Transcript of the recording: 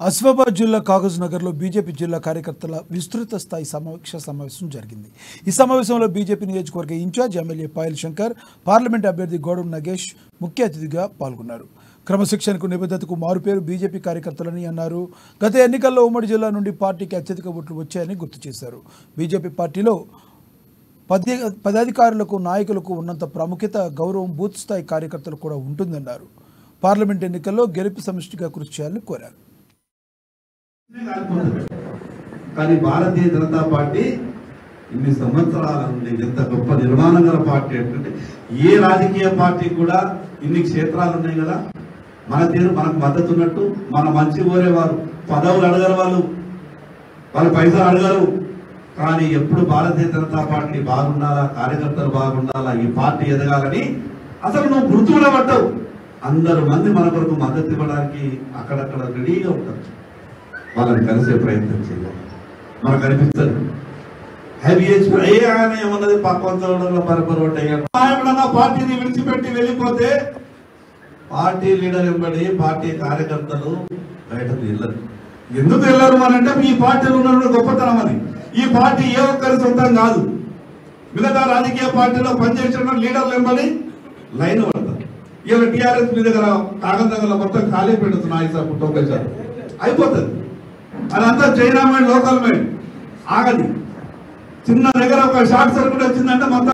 ఆసిఫాబాద్ జిల్లా కాగజ్ నగర్లో బీజేపీ జిల్లా కార్యకర్తల విస్తృత స్థాయి సమావేశం జరిగింది। ఈ సమావేశంలో బీజేపీ నియోజకవర్గ in charge MLA Payal Shankar, parliament అభ్యర్థి గౌడూరు నగేష్ ముఖ్య అతిథిగా పాల్గొన్నారు। క్రమశిక్షణకు నిబద్ధతకు మారుపేరు బీజేపీ కార్యకర్తలని అన్నారు। గత ఎన్నికల్లో ఉమ్మడి జిల్లా నుండి పార్టీకి అత్యధిక ఓట్లు వచ్చాయని గుర్తు చేశారు। బీజేపీ పార్టీలో పదాధికారులకు నాయకులకు ఉన్నంత ప్రాముఖ్యత గౌరవం బూత్ స్థాయి కార్యకర్తలకు కూడా ఉంటుందన్నారు। పార్లమెంట్ ఎన్నికల్లో గెలుపు సమిష్టిగా కృషి చేయాలని కోరారు। కానీ భారతీయ జనతా పార్టీ ఇన్ని సంవత్సరాల నుండి ఎంత గొప్ప నిర్మాణం గల పార్టీ అంటే ఏ రాజకీయ పార్టీ కూడా ఇన్ని క్షేత్రాలు ఉన్నాయి కదా, మన తీరు మనకు మద్దతు ఉన్నట్టు మన మంచి కోరేవారు పదవులు అడగరు, వాళ్ళు పైసలు అడగరు। కానీ ఎప్పుడు భారతీయ జనతా పార్టీ బాగుండాలా, కార్యకర్తలు బాగుండాలా, ఈ పార్టీ ఎదగాలని అసలు నువ్వు గుర్తుగా పడ్డావు। అందరు మంది మన కొరకు మద్దతు ఇవ్వడానికి అక్కడక్కడ రెడీగా ఉంటారు। వాళ్ళని కలిసే ప్రయత్నం చేయాలి। మనకు అనిపిస్తుంది ఏమన్నది పక్వంలో పరపరవటన్నా పార్టీని విడిచిపెట్టి వెళ్ళిపోతే పార్టీ లీడర్ వెంబడి పార్టీ కార్యకర్తలు బయటకు వెళ్ళరు। ఎందుకు వెళ్ళరు అని అంటే ఈ పార్టీలో ఉన్న గొప్పతనం అని। ఈ పార్టీ ఏ ఒక్కరి సొంతం కాదు, మిగతా రాజకీయ పార్టీలో పనిచేసిన లీడర్లు వెంబడి లైన్ పడతారు। ఇలా టీఆర్ఎస్ మీ దగ్గర కాగజ్ నగర్లో మొత్తం ఖాళీ పెడుతున్నా సార్ అయిపోతుంది, అదంతా చైనా మేడ్ లోకల్ మేడ్ ఆగది। చిన్న దగ్గర ఒక షార్ట్ సర్క్యూట్ వచ్చిందంటే మొత్తం